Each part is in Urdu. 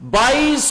22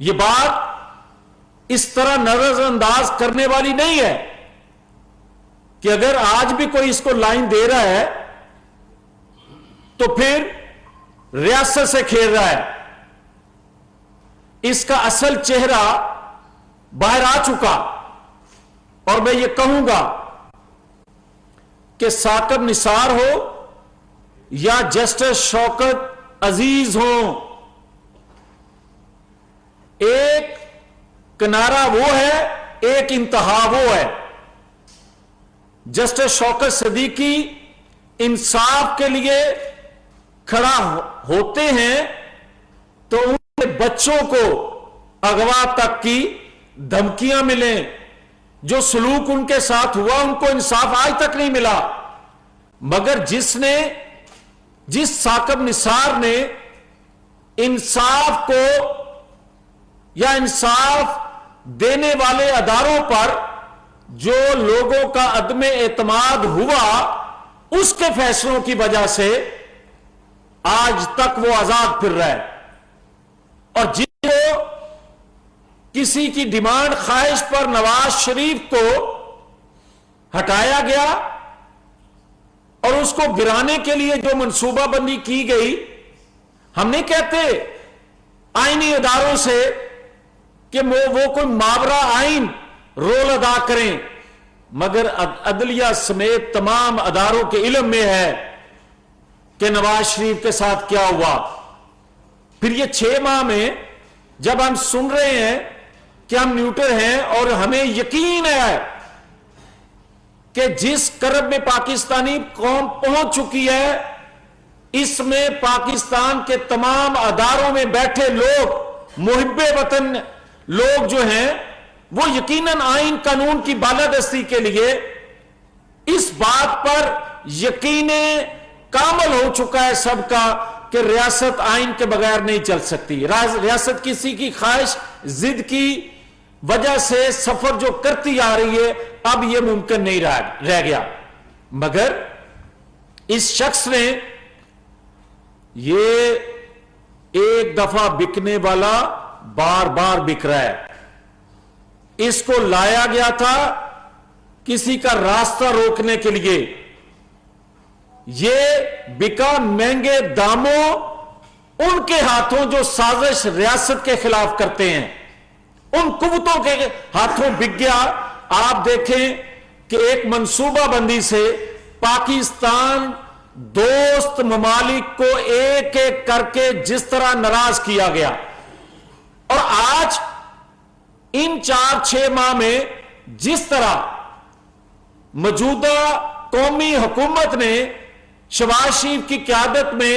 یہ بات اس طرح نظر انداز کرنے والی نہیں ہے کہ اگر آج بھی کوئی اس کو لائن دے رہا ہے تو پھر ریاست سے کھیل رہا ہے. اس کا اصل چہرہ باہر آ چکا. اور میں یہ کہوں گا کہ ثاقب نثار ہو یا جسٹس شوکت عزیز ہوں، ایک کنارہ وہ ہے، ایک انتہا وہ ہے. جسٹس شوکت صدیقی انصاف کے لیے کھڑا ہوتے ہیں تو ان کے بچوں کو اغوا تک کی دھمکیاں ملیں. جو سلوک ان کے ساتھ ہوا ان کو انصاف آج تک نہیں ملا. مگر جس ثاقب نثار نے انصاف کو یا انصاف دینے والے اداروں پر جو لوگوں کا عدم اعتماد ہوا، اس کے فیصلوں کی وجہ سے آج تک وہ آزاد پھر رہا ہے. اور جن کو کسی کی ڈیمانڈ خواہش پر نواز شریف کو ہٹایا گیا اور اس کو گرانے کے لیے جو منصوبہ بندی کی گئی، ہم نہیں کہتے آئینی اداروں سے کہ وہ کوئی ماورا آئین رول ادا کریں، مگر عدلیہ سمیت تمام اداروں کے علم میں ہے کہ نواز شریف کے ساتھ کیا ہوا. پھر یہ 6 ماہ میں جب ہم سن رہے ہیں کہ ہم نیوٹر ہیں اور ہمیں یقین ہے کہ جس کرب میں پاکستانی قوم پہنچ چکی ہے، اس میں پاکستان کے تمام اداروں میں بیٹھے لوگ، محب وطن لوگ جو ہیں، وہ یقیناً آئین قانون کی بالادستی کے لیے اس بات پر یقین کامل ہو چکا ہے سب کا کہ ریاست آئین کے بغیر نہیں چل سکتی. ریاست کسی کی خواہش ضد کی وجہ سے سفر جو کرتی آ رہی ہے، اب یہ ممکن نہیں رہ گیا. مگر اس شخص نے یہ ایک دفعہ بکنے والا بار بار بک رہا ہے. اس کو لایا گیا تھا کسی کا راستہ روکنے کے لیے. یہ بکا مہنگے داموں ان کے ہاتھوں جو سازش ریاست کے خلاف کرتے ہیں، ان قوتوں کے ہاتھوں بک گیا. آپ دیکھیں کہ ایک منصوبہ بندی سے پاکستان دوست ممالک کو ایک ایک کر کے جس طرح ناراض کیا گیا، اور آج ان 4-6 ماہ میں جس طرح موجودہ قومی حکومت نے شہباز شریف کی قیادت میں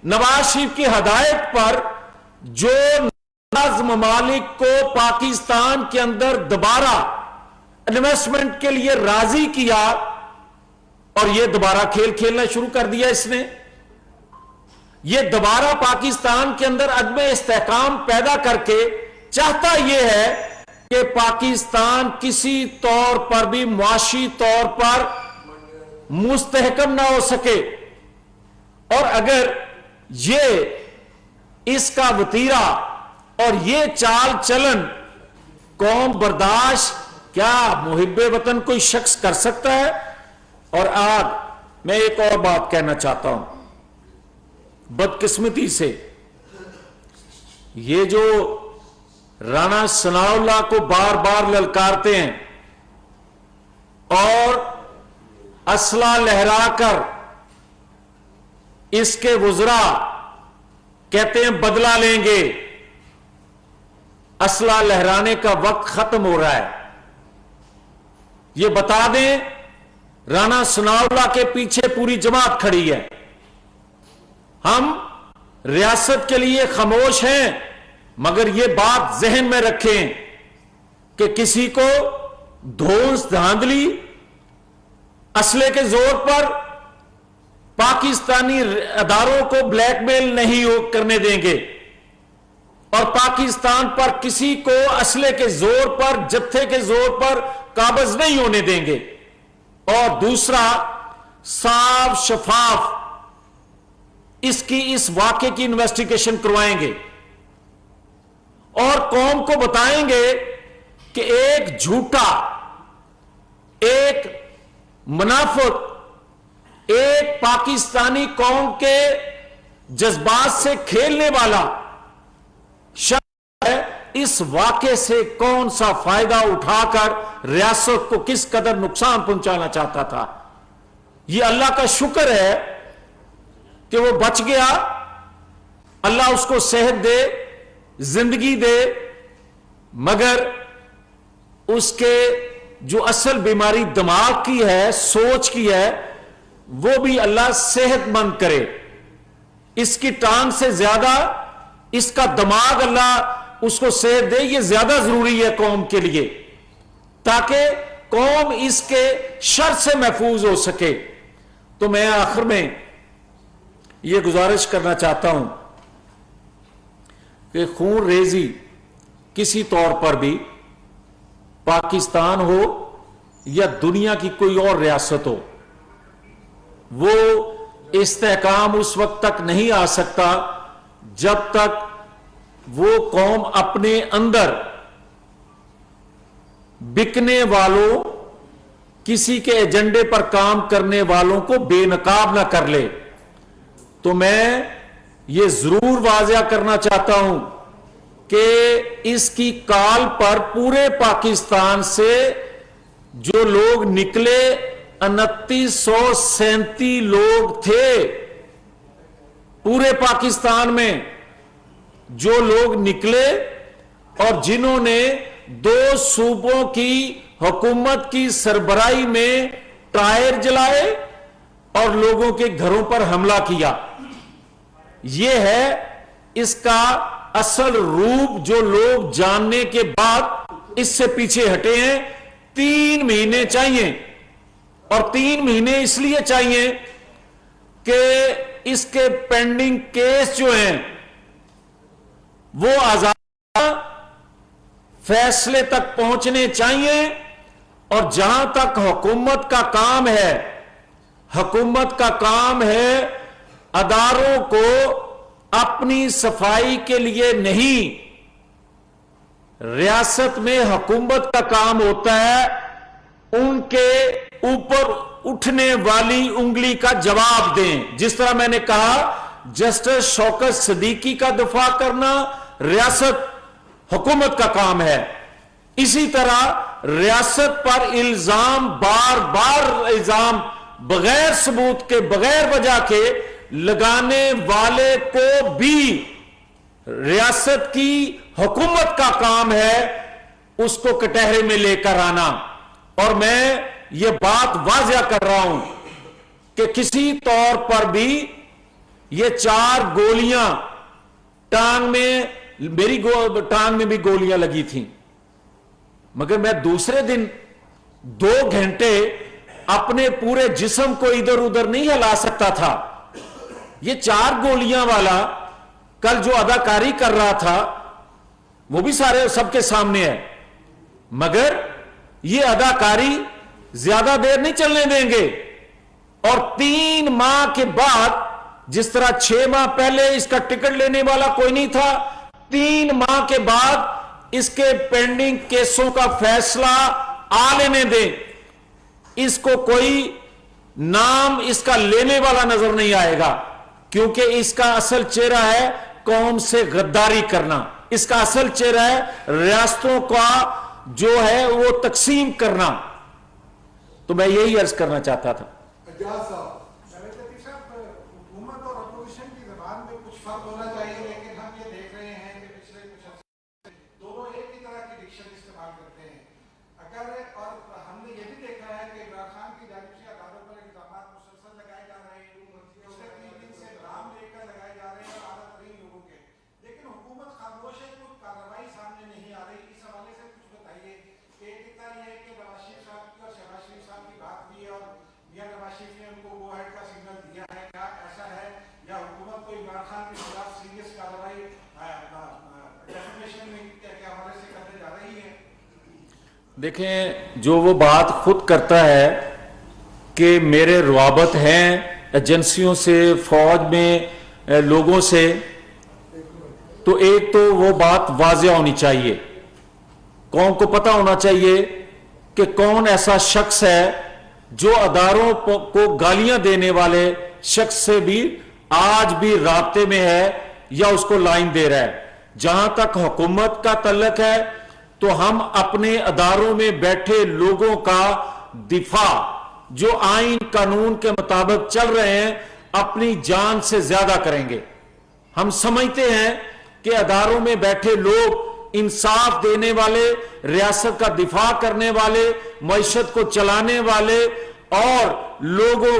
نواز شریف کی ہدایت پر جو ناراض ممالک کو پاکستان کے اندر دوبارہ انویسٹمنٹ کے لیے راضی کیا، اور یہ دوبارہ کھیل کھیلنا شروع کر دیا اس نے. یہ دوبارہ پاکستان کے اندر عدم استحکام پیدا کر کے چاہتا یہ ہے کہ پاکستان کسی طور پر بھی معاشی طور پر مستحکم نہ ہو سکے. اور اگر یہ اس کا وتیرہ اور یہ چال چلن قوم برداشت کیا محب وطن کوئی شخص کر سکتا ہے؟ اور آج میں ایک اور بات کہنا چاہتا ہوں. بدقسمتی سے یہ جو رانا ثناء اللہ کو بار بار للکارتے ہیں اور اسلحہ لہرا کر اس کے وزراء کہتے ہیں بدلہ لیں گے، اسلحہ لہرانے کا وقت ختم ہو رہا ہے. یہ بتا دیں رانا ثناء اللہ کے پیچھے پوری جماعت کھڑی ہے. ہم ریاست کے لیے خاموش ہیں، مگر یہ بات ذہن میں رکھیں کہ کسی کو دھونس دھاندلی اسلحے کے زور پر پاکستانی اداروں کو بلیک میل نہیں کرنے دیں گے، اور پاکستان پر کسی کو اسلحے کے زور پر، جتھے کے زور پر قابض نہیں ہونے دیں گے. اور دوسرا، صاف شفاف اس واقعے کی انویسٹیگیشن کروائیں گے. اور قوم کو بتائیں گے کہ ایک جھوٹا، ایک منافق، ایک پاکستانی قوم کے جذبات سے کھیلنے والا شخص ہے، اس واقعے سے کون سا فائدہ اٹھا کر ریاست کو کس قدر نقصان پہنچانا چاہتا تھا۔ یہ اللہ کا شکر ہے کہ وہ بچ گیا، اللہ اس کو صحت دے، زندگی دے، مگر اس کے جو اصل بیماری دماغ کی ہے، سوچ کی ہے، وہ بھی اللہ صحت مند کرے۔ اس کی ٹانگ سے زیادہ اس کا دماغ اللہ اس کو صحت دے، یہ زیادہ ضروری ہے قوم کے لیے، تاکہ قوم اس کے شر سے محفوظ ہو سکے۔ تو میں آخر میں یہ گزارش کرنا چاہتا ہوں کہ خون ریزی کسی طور پر بھی پاکستان ہو یا دنیا کی کوئی اور ریاست ہو، وہ استحکام اس وقت تک نہیں آ سکتا جب تک وہ قوم اپنے اندر بکنے والوں، کسی کے ایجنڈے پر کام کرنے والوں کو بے نقاب نہ کر لے۔ تو میں یہ ضرور واضح کرنا چاہتا ہوں کہ اس کی کال پر پورے پاکستان سے جو لوگ نکلے، 2937 لوگ تھے پورے پاکستان میں جو لوگ نکلے، اور جنہوں نے 2 صوبوں کی حکومت کی سربراہی میں ٹائر جلائے اور لوگوں کے گھروں پر حملہ کیا۔ یہ ہے اس کا اصل روپ جو لوگ جاننے کے بعد اس سے پیچھے ہٹے ہیں۔ 3 مہینے چاہیے، اور 3 مہینے اس لیے چاہیے کہ اس کے پینڈنگ کیس جو ہیں وہ آزاد فیصلے تک پہنچنے چاہیے، اور جہاں تک حکومت کا کام ہے، حکومت کا کام ہے اداروں کو اپنی صفائی کے لیے نہیں، ریاست میں حکومت کا کام ہوتا ہے ان کے اوپر اٹھنے والی انگلی کا جواب دیں۔ جس طرح میں نے کہا جسٹس شوکت صدیقی کا دفاع کرنا ریاست حکومت کا کام ہے، اسی طرح ریاست پر الزام، بار بار الزام بغیر ثبوت کے، بغیر وجہ کے لگانے والے کو بھی ریاست کی حکومت کا کام ہے اس کو کٹہرے میں لے کر آنا۔ اور میں یہ بات واضح کر رہا ہوں کہ کسی طور پر بھی یہ 4 گولیاں ٹانگ میں، میری ٹانگ میں بھی گولیاں لگی تھیں، مگر میں دوسرے دن 2 گھنٹے اپنے پورے جسم کو ادھر ادھر نہیں ہلا سکتا تھا۔ یہ 4 گولیاں والا کل جو اداکاری کر رہا تھا وہ بھی سارے سب کے سامنے ہے، مگر یہ اداکاری زیادہ دیر نہیں چلنے دیں گے۔ اور 3 ماہ کے بعد، جس طرح 6 ماہ پہلے اس کا ٹکٹ لینے والا کوئی نہیں تھا، 3 ماہ کے بعد اس کے پینڈنگ کیسوں کا فیصلہ آ لینے دیں۔ اس کو کوئی نام اس کا لینے والا نظر نہیں آئے گا، کیونکہ اس کا اصل چہرہ ہے قوم سے غداری کرنا، اس کا اصل چہرہ ہے ریاستوں کا جو ہے وہ تقسیم کرنا۔ تو میں یہی عرض کرنا چاہتا تھا۔ حکومت اور اپوزیشن کی زبان میں کچھ فرق ہونا چاہیے، لیکن ہم یہ دیکھ رہے ہیں کہ پچھلے کچھ عرصے دونوں ایک ہی طرح کی ڈکشن استعمال کرتے ہیں۔ اگر اور ہم نے یہ بھی دیکھا ہے کہ عمران خان کی جانب سے اداروں پر الزامات مسلسل لگائے جا رہے ہیں، پچھلے 3 دن سے نام لے کر لگائے جا رہے ہیں اور اعلیٰ ترین لوگوں کے، لیکن حکومت خاموش ہے، کوئی کارروائی سامنے نہیں آ رہی۔ اس حوالے سے کچھ بتائیے کہ ایک اتنا یہ ہے کہ نواز شریف صاحب کی اور شہباز شریف صاحب کی بات ہوئی ہے اور میاں نواز شریف نے ان کو گو ہیڈ کا سگنل دیا ہے، کیا ایسا ہے یا حکومت کو عمران خان کے خلاف سیریس کارروائی ڈیفیمیشن کے حوالے سے کرنے جا رہی ہے؟ دیکھیں، جو وہ بات خود کرتا ہے کہ میرے روابط ہیں ایجنسیوں سے، فوج میں لوگوں سے، تو ایک تو وہ بات واضح ہونی چاہیے، قوم کو پتہ ہونا چاہیے کہ کون ایسا شخص ہے جو اداروں کو گالیاں دینے والے شخص سے بھی آج بھی رابطے میں ہے یا اس کو لائن دے رہا ہے۔ جہاں تک حکومت کا تعلق ہے تو ہم اپنے اداروں میں بیٹھے لوگوں کا دفاع جو آئین قانون کے مطابق چل رہے ہیں اپنی جان سے زیادہ کریں گے۔ ہم سمجھتے ہیں کہ اداروں میں بیٹھے لوگ انصاف دینے والے، ریاست کا دفاع کرنے والے، معیشت کو چلانے والے اور لوگوں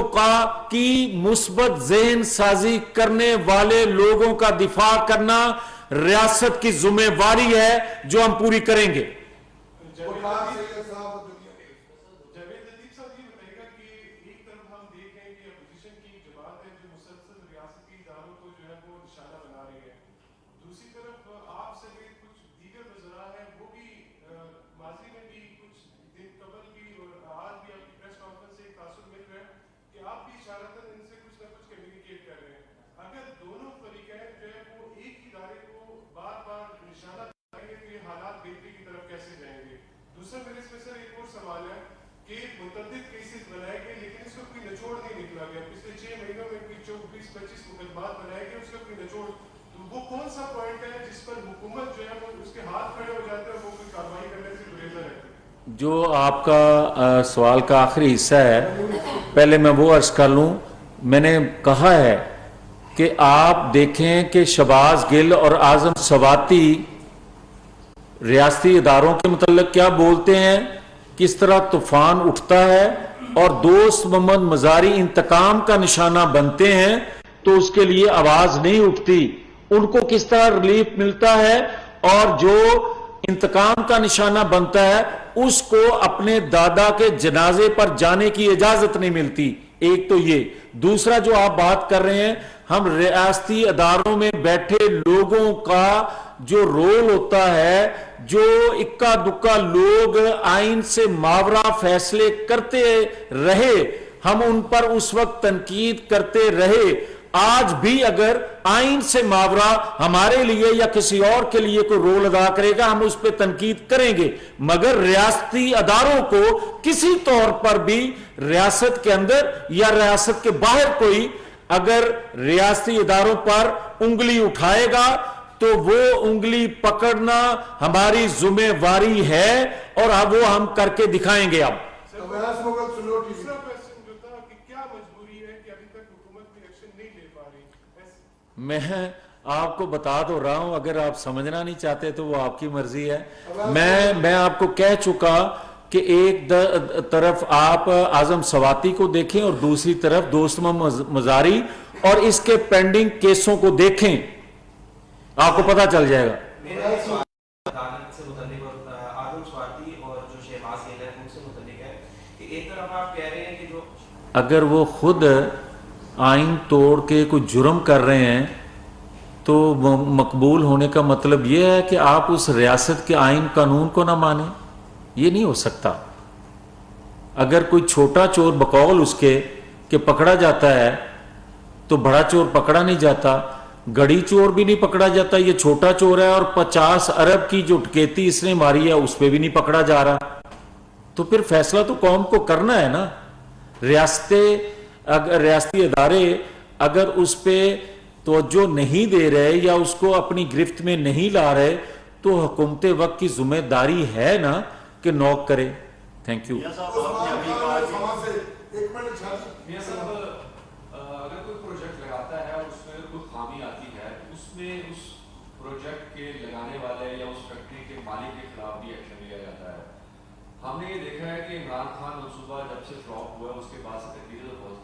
کی مثبت ذہن سازی کرنے والے لوگوں کا دفاع کرنا ریاست کی ذمہ داری ہے جو ہم پوری کریں گے۔ جو آپ کا سوال کا آخری حصہ ہے، پہلے میں وہ عرض کر لوں، میں نے کہا ہے کہ آپ دیکھیں کہ شہباز گل اور اعظم سواتی ریاستی اداروں کے متعلق کیا بولتے ہیں، کس طرح طوفان اٹھتا ہے، اور دوست محمد مزاری انتقام کا نشانہ بنتے ہیں تو اس کے لیے آواز نہیں اٹھتی، ان کو کس طرح ریلیف ملتا ہے، اور جو انتقام کا نشانہ بنتا ہے اس کو اپنے دادا کے جنازے پر جانے کی اجازت نہیں ملتی۔ ایک تو یہ، دوسرا جو آپ بات کر رہے ہیں، ہم ریاستی اداروں میں بیٹھے لوگوں کا جو رول ہوتا ہے، جو اکا دکا لوگ آئین سے ماورا فیصلے کرتے رہے، ہم ان پر اس وقت تنقید کرتے رہے، آج بھی اگر آئین سے ماورا ہمارے لیے یا کسی اور کے لیے کوئی رول ادا کرے گا ہم اس پہ تنقید کریں گے، مگر ریاستی اداروں کو کسی طور پر بھی ریاست کے اندر یا ریاست کے باہر کوئی اگر ریاستی اداروں پر انگلی اٹھائے گا تو وہ انگلی پکڑنا ہماری ذمہ داری ہے اور اب وہ ہم کر کے دکھائیں گے۔ اب میں آپ کو بتا تو رہا ہوں، اگر آپ سمجھنا نہیں چاہتے تو وہ آپ کی مرضی ہے۔ میں آپ کو کہہ چکا کہ ایک طرف آپ اعظم سواتی کو دیکھیں اور دوسری طرف دوست محمد مزاری اور اس کے پینڈنگ کیسوں کو دیکھیں، آپ کو پتہ چل جائے گا۔ اگر وہ خود آئین توڑ کے کوئی جرم کر رہے ہیں تو مقبول ہونے کا مطلب یہ ہے کہ آپ اس ریاست کے آئین قانون کو نہ مانیں، یہ نہیں ہو سکتا۔ اگر کوئی چھوٹا چور بقول اس کے کہ پکڑا جاتا ہے تو بڑا چور پکڑا نہیں جاتا، گڑی چور بھی نہیں پکڑا جاتا، یہ چھوٹا چور ہے، اور 50 ارب کی جو ڈکیتی اس نے ماری ہے اس پہ بھی نہیں پکڑا جا رہا، تو پھر فیصلہ تو قوم کو کرنا ہے نا۔ ریاستی ادارے اگر اس پہ توجہ نہیں دے رہے یا اس کو اپنی گرفت میں نہیں لا رہے تو حکومت وقت کی ذمہ داری ہے نا کہ نوک کرے۔ Thank you. اگر کوئی پروجیکٹ لگاتا ہے اور اس میں کوئی خامی آتی ہے اس میں اس پروجیکٹ کے لگانے والے یا اس فیکٹری کے مالک کے خلاف بھی ایکشن لیا جاتا ہے۔ ہم نے یہ دیکھا ہے کہ عمران خان منصوبہ جب سے فلاپ ہوا اس کے بعد سے تقریریں بہت